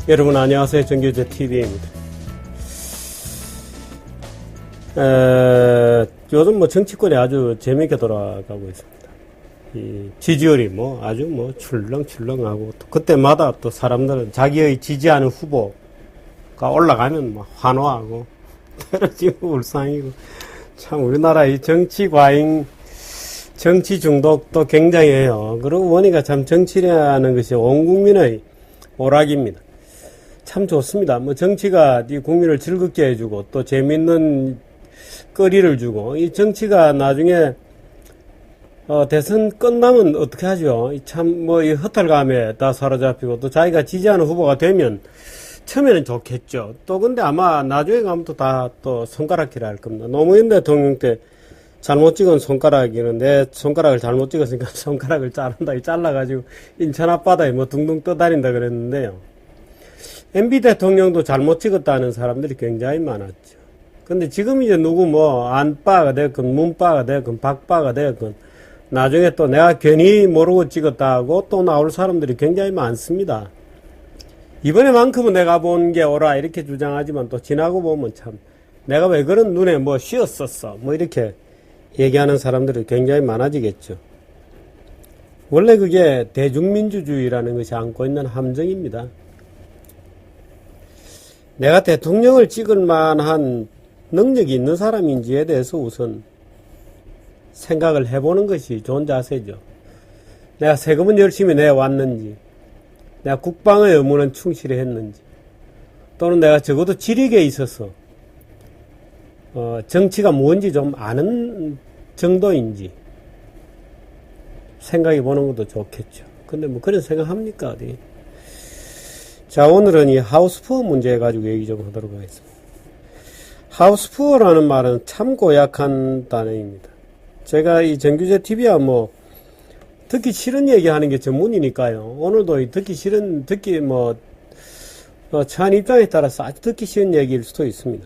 여러분 안녕하세요. 정규재 TV입니다. 요즘 정치권이 아주 재미있게 돌아가고 있습니다. 이 지지율이 아주 출렁출렁하고 또 그때마다 또 사람들은 자기의 지지하는 후보가 올라가면 환호하고 떨어지고 울상이고 참 우리나라 이 정치 과잉 정치 중독도 굉장해요. 그리고 보니까 참 정치라는 것이 온 국민의 오락입니다. 참 좋습니다. 정치가 이 국민을 즐겁게 해주고 또 재밌는 거리를 주고 이 정치가 나중에 대선 끝나면 어떻게 하죠? 참 이 허탈감에 다 사로잡히고 또 자기가 지지하는 후보가 되면 처음에는 좋겠죠. 또 근데 아마 나중에 가면 또 다 또 손가락질 할 겁니다. 노무현 대통령 때 잘못 찍은 손가락이는 내 손가락을 잘못 찍었으니까 손가락을 자른다, 잘라가지고 인천 앞바다에 둥둥 떠다닌다 그랬는데요. MB 대통령도 잘못 찍었다는 사람들이 굉장히 많았죠. 근데 지금 이제 누구 안빠가 됐건, 문빠가 됐건, 박빠가 됐건, 나중에 또 내가 괜히 모르고 찍었다고 또 나올 사람들이 굉장히 많습니다. 이번에만큼은 내가 본 게 옳아, 이렇게 주장하지만 또 지나고 보면 참, 내가 왜 그런 눈에 씌었었어, 이렇게 얘기하는 사람들이 굉장히 많아지겠죠. 원래 그게 대중민주주의라는 것이 안고 있는 함정입니다. 내가 대통령을 찍을 만한 능력이 있는 사람인지에 대해서 우선 생각을 해보는 것이 좋은 자세죠. 내가 세금은 열심히 내왔는지, 내가 국방의 의무는 충실히 했는지, 또는 내가 적어도 지력에 있어서 정치가 뭔지 좀 아는 정도인지 생각해 보는 것도 좋겠죠. 근데 그런 생각 합니까, 어디? 자, 오늘은 이 하우스푸어 문제 가지고 얘기 좀 하도록 하겠습니다. 하우스푸어라는 말은 참 고약한 단어입니다. 제가 이 정규재 TV야 듣기 싫은 얘기 하는 게 전문이니까요. 오늘도 듣기 처한 입장에 따라서 아주 듣기 싫은 얘기일 수도 있습니다.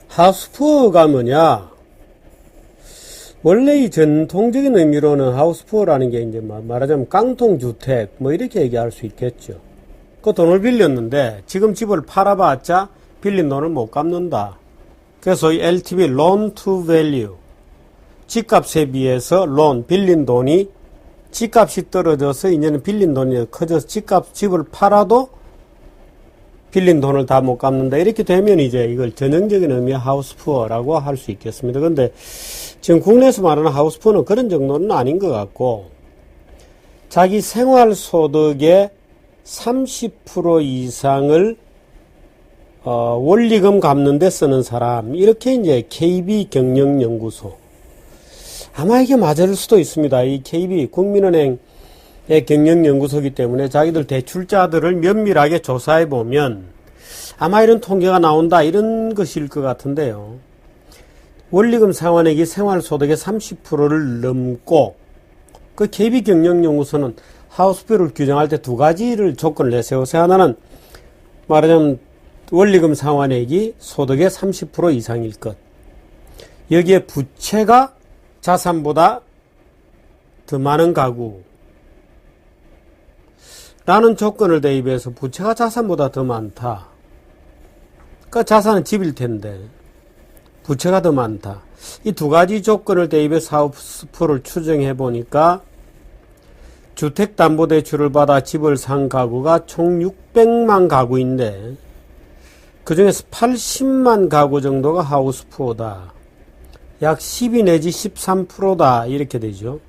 하우스푸어가 뭐냐? 원래 이 전통적인 의미로는 하우스푸어라는 게 이제 말하자면 깡통주택 이렇게 얘기할 수 있겠죠. 그 돈을 빌렸는데 지금 집을 팔아봤자 빌린 돈을 못 갚는다. 그래서 이 LTV, Loan to Value, 집값에 비해서 빌린 돈이 집값이 떨어져서 이제는 빌린 돈이 커져서 집을 팔아도 빌린 돈을 다 못 갚는다. 이렇게 되면 이제 이걸 전형적인 의미의 하우스푸어라고 할 수 있겠습니다. 근데 지금 국내에서 말하는 하우스푸어는 그런 정도는 아닌 것 같고, 자기 생활소득의 30% 이상을 원리금 갚는 데 쓰는 사람, 이렇게 이제 KB경영연구소, 아마 이게 맞을 수도 있습니다. 이 KB 국민은행의 경영연구소이기 때문에 자기들 대출자들을 면밀하게 조사해 보면 아마 이런 통계가 나온다, 이런 것일 것 같은데요. 원리금 상환액이 생활소득의 30%를 넘고, 그 KB경영연구소는 하우스푸어를 규정할 때 두 가지를 조건을 내세우세요. 하나는 말하자면 원리금 상환액이 소득의 30% 이상일 것, 여기에 부채가 자산보다 더 많은 가구 라는 조건을 대입해서 부채가 자산보다 더 많다. 그러니까 자산은 집일 텐데 부채가 더 많다. 이 두 가지 조건을 대입해서 하우스푸어를 추정해 보니까 주택담보대출을 받아 집을 산 가구가 총 600만 가구인데 그 중에서 80만 가구 정도가 하우스푸어다. 약 12 내지 13%다. 이렇게 되죠.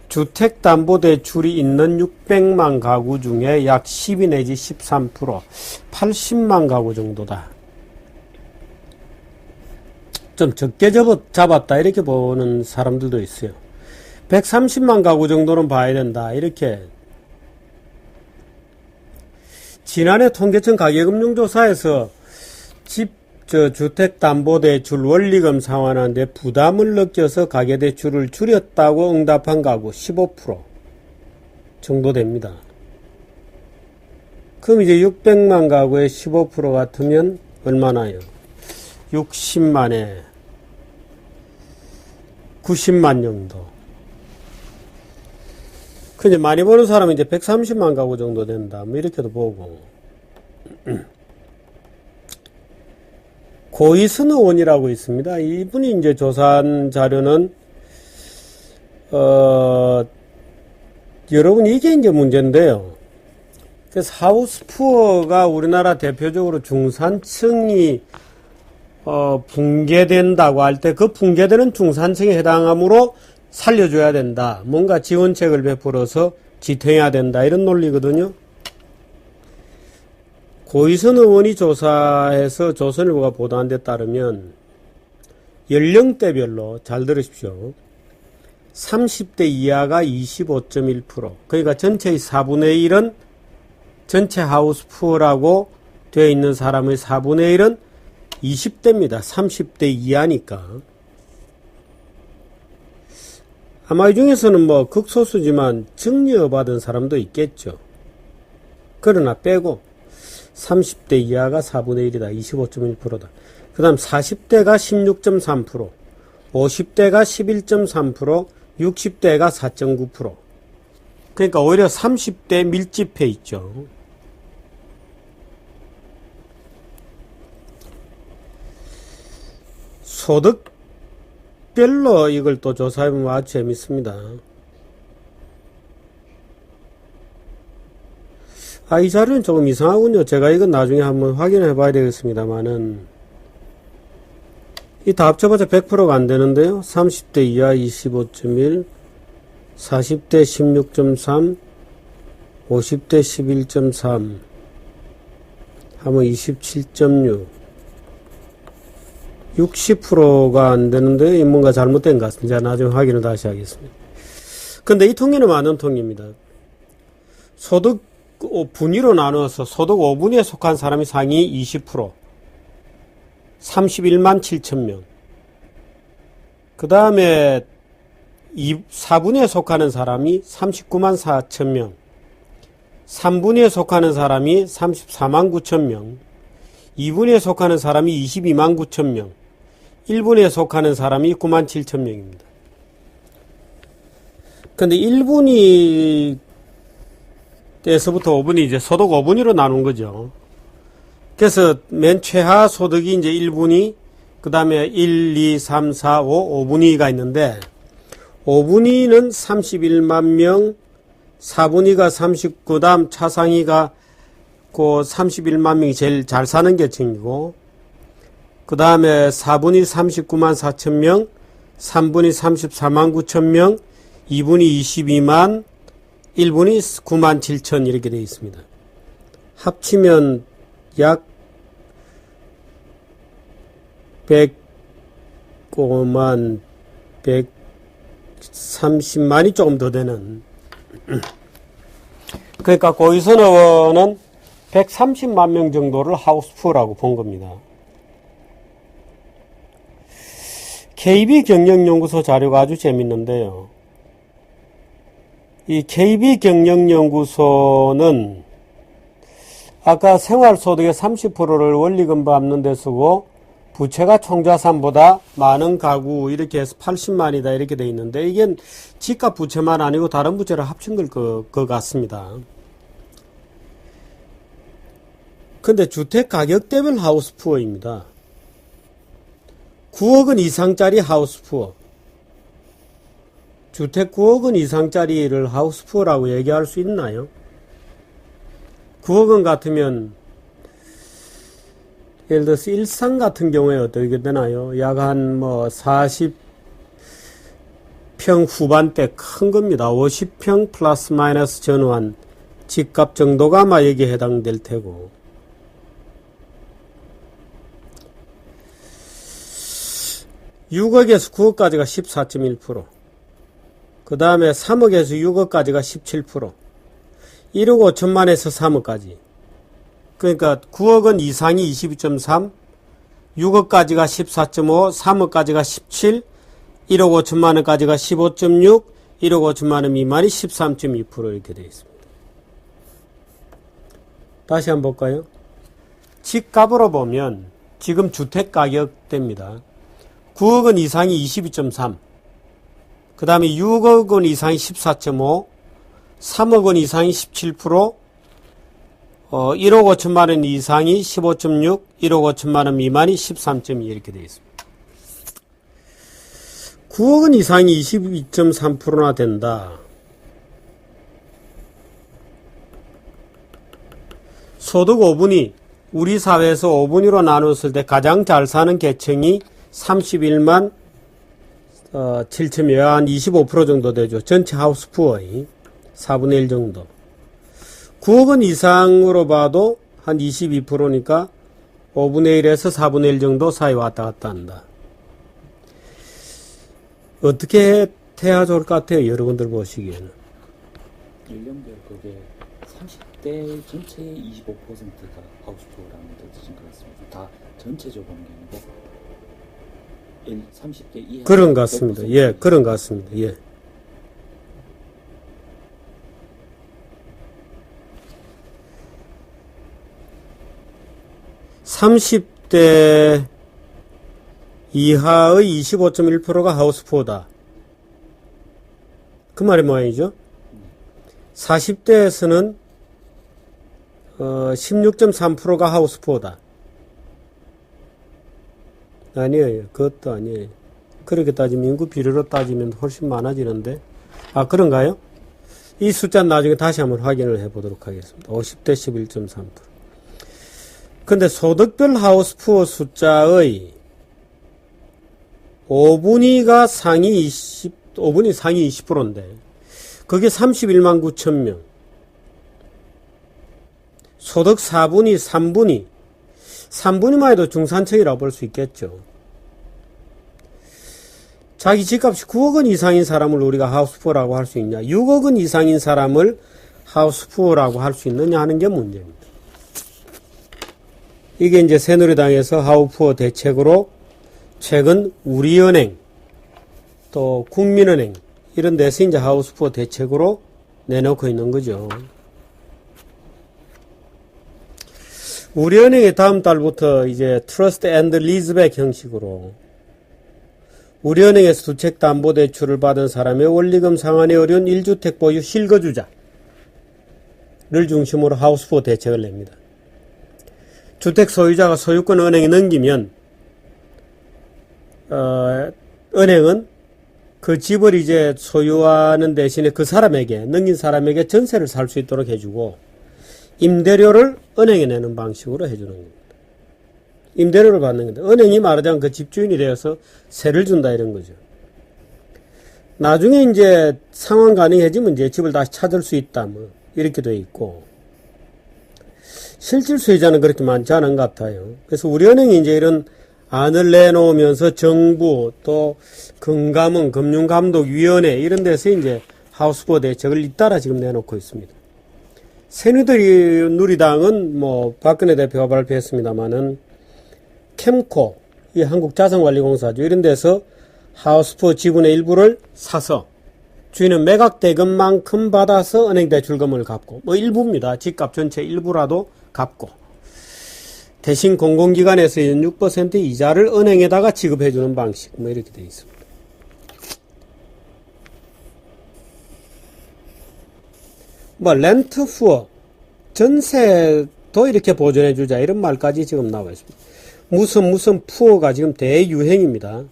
주택담보대출이 있는 600만 가구 중에 약 12 내지 13%, 80만 가구 정도다. 좀 적게 잡았다, 이렇게 보는 사람들도 있어요. 130만 가구 정도는 봐야 된다, 이렇게. 지난해 통계청 가계금융조사에서 주택담보대출 원리금 상환하는데 부담을 느껴서 가계대출을 줄였다고 응답한 가구 15% 정도 됩니다. 그럼 이제 600만 가구의 15% 같으면 얼마나요? 60만에 90만 정도. 근데 많이 버는 사람은 이제 130만 가구 정도 된다. 뭐 이렇게도 보고. 고이선의원이라고 있습니다. 이분이 이제 조사한 자료는, 여러분 이게 이제 문제인데요. 그래서 하우스푸어가 우리나라 대표적으로 중산층이 붕괴된다고 할 때 그 붕괴되는 중산층에 해당하므로 살려줘야 된다. 뭔가 지원책을 베풀어서 지탱해야 된다. 이런 논리거든요. 고이선 의원이 조사해서 조선일보가 보도한 데 따르면 연령대별로 잘 들으십시오. 30대 이하가 25.1%. 그러니까 전체의 4분의 1은 전체 하우스푸어라고 되어 있는 사람의 4분의 1은 20대입니다. 30대 이하니까. 아마 이 중에서는 뭐 극소수지만 증여 받은 사람도 있겠죠. 그러나 빼고 30대 이하가 4분의 1이다. 25.1%다. 그 다음 40대가 16.3%, 50대가 11.3%, 60대가 4.9%. 그러니까 오히려 30대 밀집해 있죠. 소득별로 이걸 또 조사해보면 아주 재밌습니다. 이 자료는 조금 이상하군요. 제가 이건 나중에 한번 확인해 봐야 되겠습니다만은, 이 다 합쳐봐서 100%가 안 되는데요. 30대 이하 25.1, 40대 16.3, 50대 11.3, 하면 27.6, 60%가 안 되는데, 뭔가 잘못된 것 같습니다. 나중에 확인을 다시 하겠습니다. 근데 이 통계는 맞는 통계입니다. 소득 분위로 나누어서 소득 5분위에 속한 사람이 상위 20%, 31만 7천 명. 그 다음에 4분위에 속하는 사람이 39만 4천 명, 3분위에 속하는 사람이 34만 9천 명, 2분위에 속하는 사람이 22만 9천 명, 1분위에 속하는 사람이 9만 7천 명입니다. 근데 1분위 에서부터 5분위 이제 소득 5분위로 나눈 거죠. 그래서 맨 최하 소득이 이제 1분위, 그 다음에 1, 2, 3, 4, 5, 5분위가 있는데, 5분위는 31만 명, 4분위가 39, 다음 차상위가 그 31만 명이 제일 잘 사는 계층이고, 그 다음에 4분위 39만 4천 명, 3분위 34만 9천 명, 2분위 22만, 1분이 9만 7천 이렇게 되어 있습니다. 합치면 약 105만 130만이 조금 더 되는. 그러니까 고이선 의원은 130만 명 정도를 하우스푸어라고 본 겁니다. KB경영연구소 자료가 아주 재밌는데요. 이 KB경영연구소는 아까 생활소득의 30%를 원리금 갚는 데 쓰고 부채가 총자산보다 많은 가구 이렇게 해서 80만이다 이렇게 돼 있는데 이게 집값 부채만 아니고 다른 부채를 합친 것 같습니다. 근데 주택 가격대별 하우스푸어입니다. 9억 원 이상짜리 하우스푸어. 주택 9억 원 이상짜리를 하우스푸어라고 얘기할 수 있나요? 9억 원 같으면 예를 들어서 일산 같은 경우에 어떻게 되나요? 약 한 40평 후반대 큰 겁니다. 50평 플러스 마이너스 전후한 집값 정도가 아마 여기에 해당될 테고. (6억에서) (9억까지가) 14.1%. 그 다음에 3억에서 6억까지가 17%. 1억 5천만에서 3억까지. 그러니까 9억원 이상이 22.3, 6억까지가 14.5, 3억까지가 17, 1억 5천만원까지가 15.6, 1억 5천만원 미만이 13.2% 이렇게 되어 있습니다. 다시 한번 볼까요? 집값으로 보면 지금 주택가격대입니다. 9억원 이상이 22.3, 그 다음에 6억원 이상이 14.5, 3억 원 이상이 17%, 1억 5천만 원 이상이 15.6, 1억 5천만 원 미만이 13.2 이렇게 되어 있습니다. 9억 원 이상이 22.3%나 된다. 소득 5분위, 우리 사회에서 5분위로 나눴을 때 가장 잘 사는 계층이 31만 7천여, 한 25% 정도 되죠. 전체 하우스푸어의 4분의 1 정도. 9억 원 이상으로 봐도 한 22%니까 5분의 1에서 4분의 1 정도 사이 왔다 갔다 한다. 어떻게 해야 좋을 것 같아요? 여러분들 보시기에는. 연령별 그게 30대 전체의 25%가 하우스푸어라는 뜻인 것 같습니다. 다 전체적으로 하는 게 아니고 30대 이하 그런 것 같습니다. 예, 그런 것 같습니다. 예. 30대 이하의 25.1%가 하우스푸어다. 그 말이 뭐이죠? 40대에서는 16.3%가 하우스푸어다. 아니에요. 그것도 아니에요. 그렇게 따지면 인구 비례로 따지면 훨씬 많아지는데. 아, 그런가요? 이 숫자는 나중에 다시 한번 확인을 해보도록 하겠습니다. 50대 11.3%. 근데 소득별 하우스푸어 숫자의 5분위가 상위 5분위 상위 20%인데, 그게 31만 9천 명. 소득 4분위, 3분위만 해도 중산층이라고 볼 수 있겠죠. 자기 집값이 9억 원 이상인 사람을 우리가 하우스푸어라고 할 수 있냐, 6억 원 이상인 사람을 하우스푸어라고 할 수 있느냐 하는 게 문제입니다. 이게 이제 새누리당에서 하우스푸어 대책으로 최근 우리은행, 또 국민은행, 이런 데서 이제 하우스푸어 대책으로 내놓고 있는 거죠. 우리은행이 다음 달부터 이제 트러스트 앤드 리즈백 형식으로 우리은행에서 주택담보대출을 받은 사람의 원리금 상환이 어려운 1주택 보유 실거주자를 중심으로 하우스푸어 대책을 냅니다. 주택 소유자가 소유권 은행에 넘기면 은행은 그 집을 이제 소유하는 대신에 그 사람에게, 넘긴 사람에게 전세를 살 수 있도록 해주고, 임대료를 은행에 내는 방식으로 해주는 겁니다. 임대료를 받는 건데, 은행이 말하자면 그 집주인이 되어서 세를 준다 이런 거죠. 나중에 이제 상환 가능해지면 이제 집을 다시 찾을 수 있다, 뭐, 이렇게 돼 있고, 실질 소유자는 그렇게 많지 않은 것 같아요. 그래서 우리 은행이 이제 이런 안을 내놓으면서 정부 또 금감원, 금융감독위원회 이런 데서 이제 하우스푸어 대책을 잇따라 지금 내놓고 있습니다. 새누리당은 뭐 박근혜 대표가 발표했습니다마는 캠코, 이 한국자산관리공사죠. 이런 데서 하우스푸어 지분의 일부를 사서 주인은 매각 대금만큼 받아서 은행 대출금을 갚고, 뭐 일부입니다. 집값 전체 일부라도 갚고, 대신 공공기관에서 6% 이자를 은행에다가 지급해주는 방식, 뭐 이렇게 되어 있습니다. 뭐 렌트푸어, 전세도 이렇게 보존해주자 이런 말까지 지금 나와 있습니다. 무슨 푸어가 지금 대유행입니다.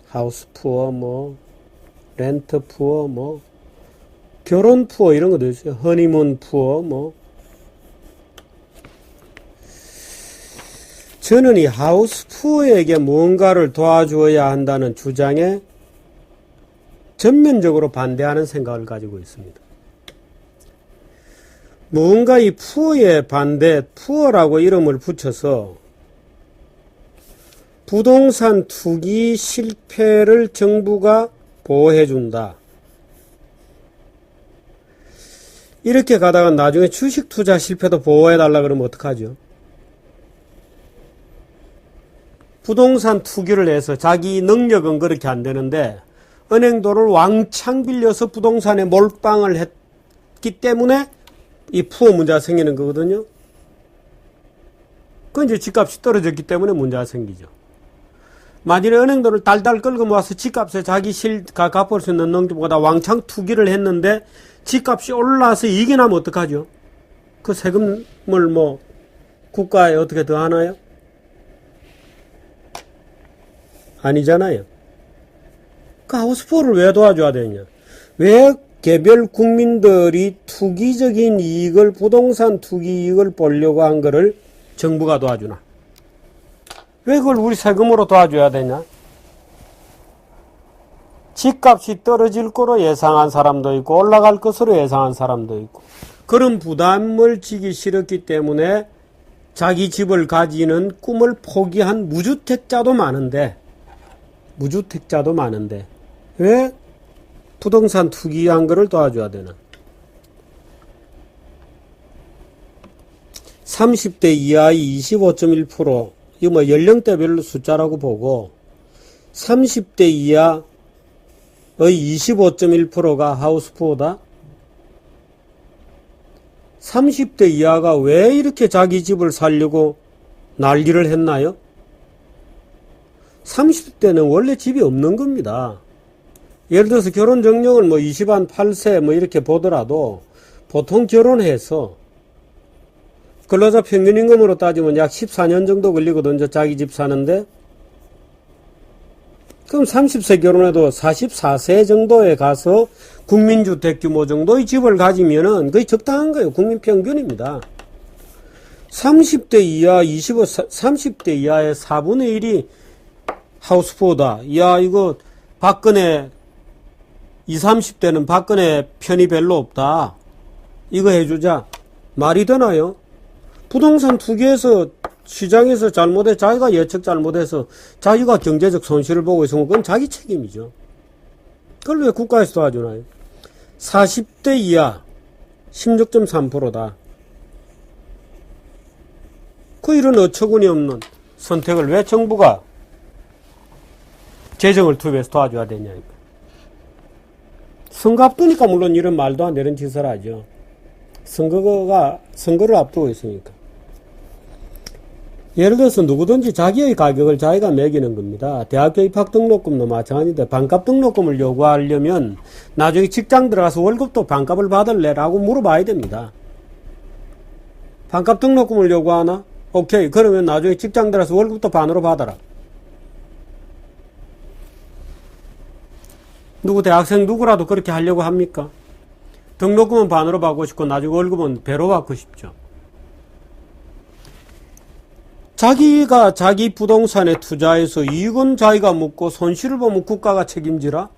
하우스푸어, 뭐 렌트푸어, 뭐 결혼푸어 이런 것도 있어요. 허니문푸어, 뭐. 저는 이 하우스푸어에게 무언가를 도와줘야 한다는 주장에 전면적으로 반대하는 생각을 가지고 있습니다. 무언가 이 푸어에 반대, 푸어라고 이름을 붙여서 부동산 투기 실패를 정부가 보호해준다. 이렇게 가다가 나중에 주식 투자 실패도 보호해달라 그러면 어떡하죠? 부동산 투기를 해서 자기 능력은 그렇게 안 되는데 은행 돈을 왕창 빌려서 부동산에 몰빵을 했기 때문에 이 푸어 문제가 생기는 거거든요. 그 이제 집값이 떨어졌기 때문에 문제가 생기죠. 만일에 은행돈을 달달 끌고 모아서 집값에 자기 실가 갚을 수 있는 능력보다 왕창 투기를 했는데 집값이 올라서 이익이 나면 어떡하죠? 그 세금을 뭐 국가에 어떻게 더 하나요? 아니잖아요. 그 하우스포를 왜 도와줘야 되냐? 왜 개별 국민들이 투기적인 이익을, 부동산 투기 이익을 보려고 한 거를 정부가 도와주나? 왜 그걸 우리 세금으로 도와줘야 되냐? 집값이 떨어질 거로 예상한 사람도 있고 올라갈 것으로 예상한 사람도 있고 그런 부담을 지기 싫었기 때문에 자기 집을 가지는 꿈을 포기한 무주택자도 많은데 왜 부동산 투기한 거를 도와줘야 되나? 30대 이하의 25.1%, 이거 뭐 연령대별로 숫자라고 보고 30대 이하의 25.1%가 하우스푸어다? 30대 이하가 왜 이렇게 자기 집을 살려고 난리를 했나요? 30대는 원래 집이 없는 겁니다. 예를 들어서 결혼 정령을 뭐 20한 8세 뭐 이렇게 보더라도 보통 결혼해서 근로자 평균임금으로 따지면 약 14년 정도 걸리거든요. 자기 집 사는데. 그럼 30세 결혼해도 44세 정도에 가서 국민주택 규모 정도의 집을 가지면은 거의 적당한 거예요. 국민평균입니다. 30대 이하, 30대 이하의 4분의 1이 하우스포다. 야, 이거 박근혜 20, 30대는 박근혜 편이 별로 없다. 이거 해주자. 말이 되나요? 부동산 투기해서 시장에서 잘못해 자기가 예측 잘못해서 자기가 경제적 손실을 보고 있으면 그건 자기 책임이죠. 그걸 왜 국가에서 도와주나요? 40대 이하 16.3%다. 그 이런 어처구니 없는 선택을 왜 정부가 재정을 투입해서 도와줘야 되냐. 선거 앞두니까 물론 이런 말도 안 되는 짓을 하죠. 선거를 앞두고 있으니까. 예를 들어서 누구든지 자기의 가격을 자기가 매기는 겁니다. 대학교 입학 등록금도 마찬가지인데 반값 등록금을 요구하려면 나중에 직장 들어가서 월급도 반값을 받을래? 라고 물어봐야 됩니다. 반값 등록금을 요구하나? 오케이. 그러면 나중에 직장 들어가서 월급도 반으로 받아라. 대학생 누구라도 그렇게 하려고 합니까? 등록금은 반으로 받고 싶고 나중에 월급은 배로 받고 싶죠. 자기가 자기 부동산에 투자해서 이익은 자기가 묻고 손실을 보면 국가가 책임지라?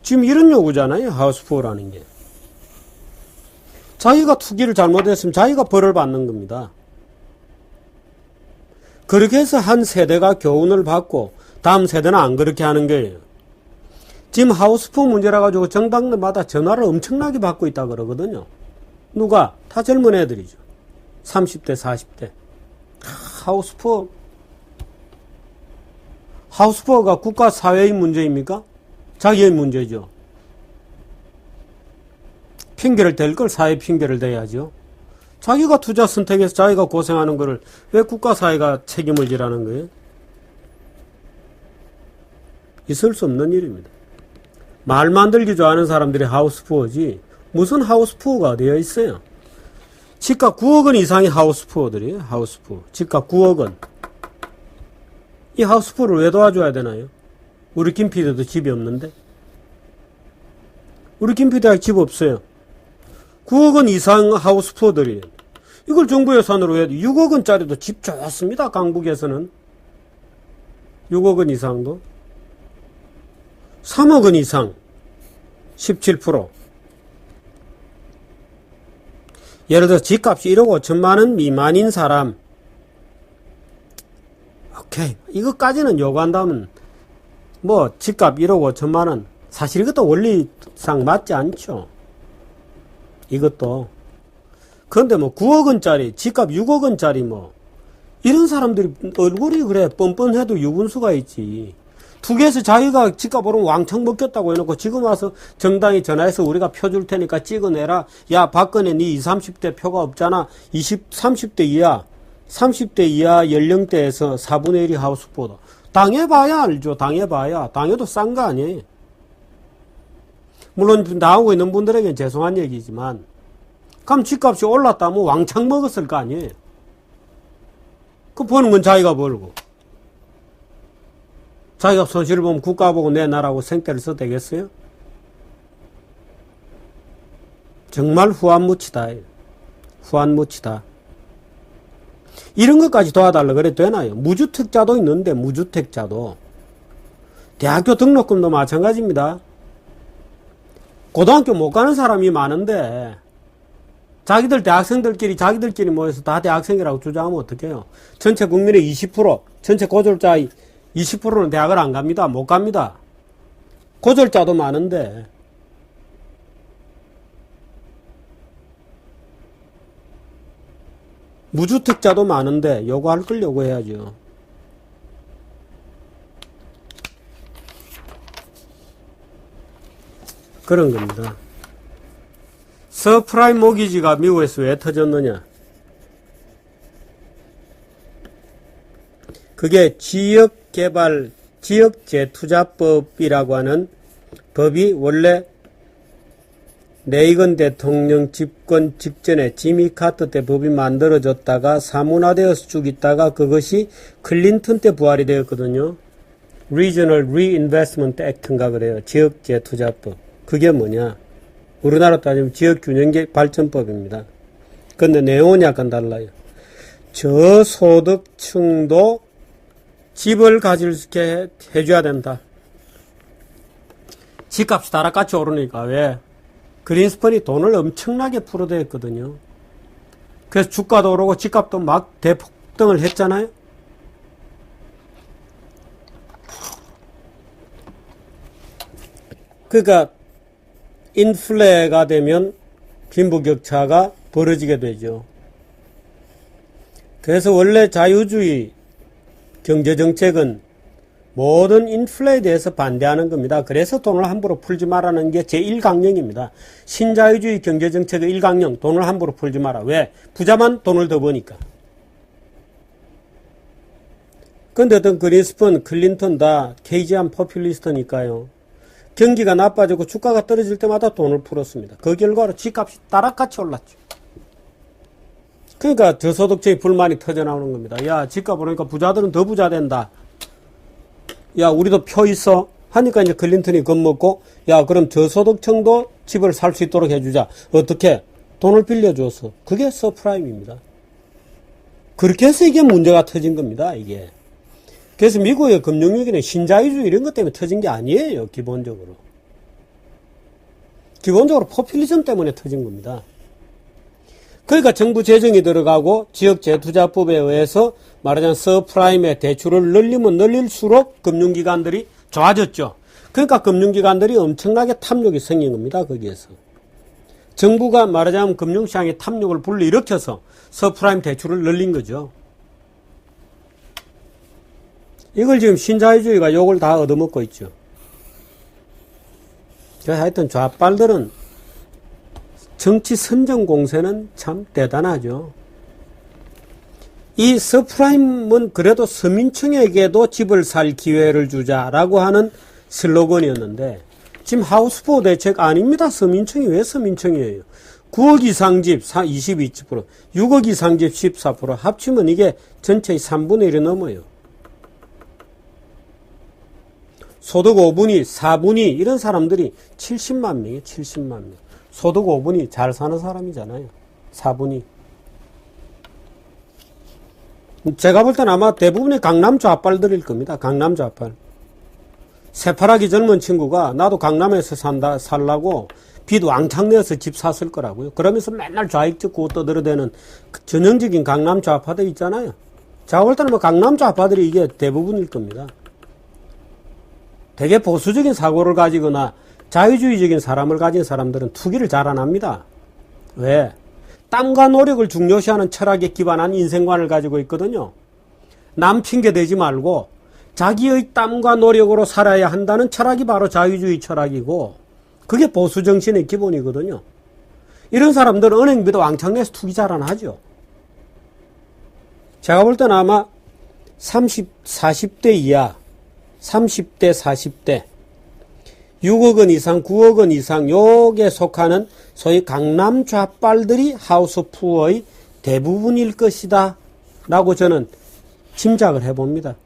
지금 이런 요구잖아요. 하우스푸어라는 게. 자기가 투기를 잘못했으면 자기가 벌을 받는 겁니다. 그렇게 해서 한 세대가 교훈을 받고 다음 세대는 안 그렇게 하는 거예요. 지금 하우스푸어 문제라 가지고 정당마다 전화를 엄청나게 받고 있다 그러거든요. 누가? 다 젊은 애들이죠. 30대, 40대. 하우스푸어가 국가 사회의 문제입니까? 자기의 문제죠. 핑계를 댈 걸 사회 핑계를 대야죠. 자기가 투자 선택해서 자기가 고생하는 거를 왜 국가 사회가 책임을 지라는 거예요? 있을 수 없는 일입니다. 말 만들기 좋아하는 사람들이 하우스푸어지 무슨 하우스푸어가 되어 있어요? 집값 9억 원 이상의 하우스푸어들이에요. 하우스푸어. 집값 9억 원. 이 하우스푸어를 왜 도와줘야 되나요? 우리 김 PD도 집이 없는데. 우리 김 PD가 집 없어요. 9억 원 이상 하우스푸어들이에요. 이걸 정부 예산으로 해도 6억 원짜리도 집 좋습니다. 강북에서는. 6억 원 이상도. 3억 원 이상. 17%. 예를 들어 집값이 1억 5천만 원 미만인 사람. 오케이. 이것까지는 요구한다면 뭐 집값 1억 5천만 원. 사실 이것도 원리상 맞지 않죠. 이것도. 그런데 뭐 9억 원짜리 집값 6억 원짜리 뭐 이런 사람들이 얼굴이 그래 뻔뻔해도 유분수가 있지. 투기해서 자기가 집값 오르면 왕창 먹겠다고 해놓고 지금 와서 정당이 전화해서 우리가 표 줄 테니까 찍어내라. 야, 박근혜 니 20, 30대 표가 없잖아. 20, 30대 이하, 30대 이하 연령대에서 4분의 1이 하우스포다. 당해봐야 알죠. 당해봐야. 당해도 싼 거 아니에요. 물론 나오고 있는 분들에게는 죄송한 얘기지만 그럼 집값이 올랐다면 왕창 먹었을 거 아니에요. 그 버는 건 자기가 벌고 자기가 손실을 보면 국가 보고 내 나라고 생떼를 써도 되겠어요? 정말 후안무치다. 후안무치다. 이런 것까지 도와달라 그래도 되나요? 무주택자도 있는데 무주택자도 대학교 등록금도 마찬가지입니다. 고등학교 못 가는 사람이 많은데 자기들 대학생들끼리 자기들끼리 모여서 다 대학생이라고 주장하면 어떡해요? 전체 국민의 20%, 전체 고졸자의 20%는 대학을 안 갑니다. 못 갑니다. 고졸자도 많은데 무주택자도 많은데 요구할 걸 요구해야죠. 그런 겁니다. 서프라임 모기지가 미국에서 왜 터졌느냐? 그게 지역개발, 지역재투자법이라고 하는 법이 원래 레이건 대통령 집권 직전에 지미 카터 때 법이 만들어졌다가 사문화되어서 쭉 있다가 그것이 클린턴 때 부활이 되었거든요. Regional Reinvestment Act인가 그래요. 지역재투자법. 그게 뭐냐? 우리나라 따지면 지역균형발전법입니다. 근데 내용은 약간 달라요. 저소득층도 집을 가질 수 있게 해줘야 된다. 집값이 다락같이 오르니까 왜? 그린스펀이 돈을 엄청나게 풀어대었거든요. 그래서 주가도 오르고 집값도 막 대폭등을 했잖아요. 그러니까 인플레가 되면 빈부격차가 벌어지게 되죠. 그래서 원래 자유주의 경제정책은 모든 인플레에 대해서 반대하는 겁니다. 그래서 돈을 함부로 풀지 말라는 게 제1강령입니다. 신자유주의 경제정책의 1강령, 돈을 함부로 풀지 마라. 왜? 부자만 돈을 더 버니까. 근데 어떤 그린스펀, 클린턴 다 케이지안 포퓰리스트니까요. 경기가 나빠지고 주가가 떨어질 때마다 돈을 풀었습니다. 그 결과로 집값이 따락같이 올랐죠. 그러니까 저소득층의 불만이 터져나오는 겁니다. 야, 집값 오르니까 부자들은 더 부자 된다. 야, 우리도 표 있어? 하니까 이제 클린턴이 겁먹고, 야, 그럼 저소득층도 집을 살 수 있도록 해주자. 어떻게? 돈을 빌려줘서. 그게 서프라임입니다. 그렇게 해서 이게 문제가 터진 겁니다, 이게. 그래서 미국의 금융위기는 신자유주의 이런 것 때문에 터진 게 아니에요, 기본적으로. 기본적으로 포퓰리즘 때문에 터진 겁니다. 그러니까 정부 재정이 들어가고 지역재투자법에 의해서 말하자면 서프라임의 대출을 늘리면 늘릴수록 금융기관들이 좋아졌죠. 그러니까 금융기관들이 엄청나게 탐욕이 생긴 겁니다. 거기에서. 정부가 말하자면 금융시장의 탐욕을 불러일으켜서 서프라임 대출을 늘린 거죠. 이걸 지금 신자유주의가 욕을 다 얻어먹고 있죠. 그래서 하여튼 좌빨들은 정치 선정 공세는 참 대단하죠. 이 서프라임은 그래도 서민층에게도 집을 살 기회를 주자라고 하는 슬로건이었는데 지금 하우스포 대책 아닙니다. 서민층이 왜 서민층이에요? 9억 이상 집 22%, 6억 이상 집 14%, 합치면 이게 전체의 3분의 1이 넘어요. 소득 5분위, 4분위 이런 사람들이 70만 명이에요. 70만 명. 소득 5분위 잘 사는 사람이잖아요. 4분위. 제가 볼 때는 아마 대부분의 강남 좌빨들일 겁니다. 강남 좌빨. 새파랗게 젊은 친구가 나도 강남에서 살라고 빚 왕창 내서 집 샀을 거라고요. 그러면서 맨날 좌익 찍고 떠들어대는 전형적인 강남 좌파들 있잖아요. 제가 볼 때는 뭐 강남 좌파들이 이게 대부분일 겁니다. 되게 보수적인 사고를 가지거나 자유주의적인 사람을 가진 사람들은 투기를 잘 안 합니다. 왜? 땀과 노력을 중요시하는 철학에 기반한 인생관을 가지고 있거든요. 남 핑계 대지 말고 자기의 땀과 노력으로 살아야 한다는 철학이 바로 자유주의 철학이고 그게 보수 정신의 기본이거든요. 이런 사람들은 은행비도 왕창 내서 투기 잘 안 하죠. 제가 볼 때는 아마 30, 40대 이하 30대, 40대, 6억 원 이상, 9억 원 이상 요게 속하는 소위 강남 좌빨들이 하우스 푸어의 대부분일 것이다 라고 저는 짐작을 해봅니다.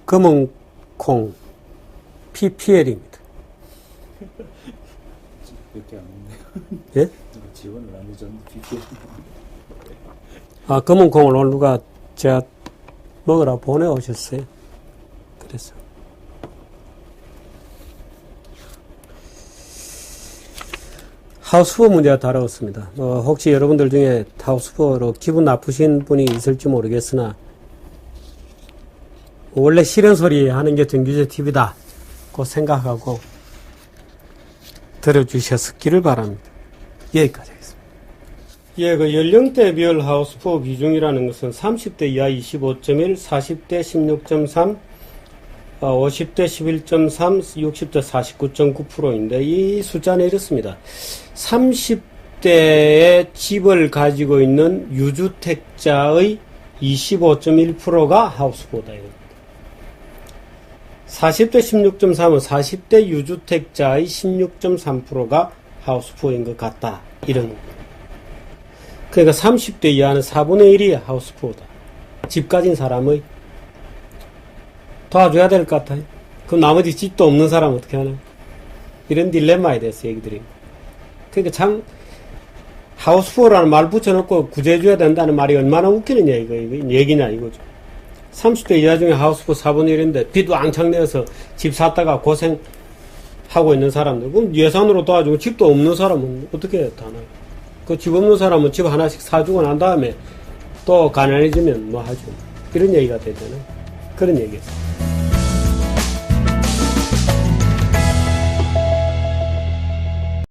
검은콩 PPL입니다. 몇 개 안 먹네요. 예? 누가 지원을 안 해줬는데 BPL. 아, 검은콩을 오늘 누가 제가 먹으라 보내오셨어요. 그래서. 하우스푸어 문제가 다루었습니다. 혹시 여러분들 중에 하우스푸어로 기분 나쁘신 분이 있을지 모르겠으나, 원래 싫은 소리 하는 게 정규제 TV다. 그 생각하고 들어주셨기를 바랍니다. 여기까지 하겠습니다. 예, 그 연령대별 하우스푸어 비중이라는 것은 30대 이하 25.1, 40대 16.3, 50대 11.3, 60대 49.9%인데 이 숫자는 이렇습니다. 30대의 집을 가지고 있는 유주택자의 25.1%가 하우스푸어다. 40대 16.3은 40대 유주택자의 16.3%가 하우스푸어인 것 같다. 이런 겁니다. 그러니까 30대 이하는 4분의 1이 하우스푸어다. 집 가진 사람의 도와줘야 될 것 같아요. 그럼 나머지 집도 없는 사람 어떻게 하나? 이런 딜레마에 대해서 얘기 드립니다. 그러니까 참 하우스푸어라는 말 붙여놓고 구제해줘야 된다는 말이 얼마나 웃기는 얘기냐 이거죠. 30대 이하 중에 하우스푸어 4분의 1인데 빚 왕창 내어서 집 샀다가 고생하고 있는 사람들, 그럼 예산으로 도와주고 집도 없는 사람은 어떻게 하나요? 그 집 없는 사람은 집 하나씩 사주고 난 다음에 또 가난해지면 뭐 하죠. 이런 얘기가 되잖아요. 그런 얘기였어요.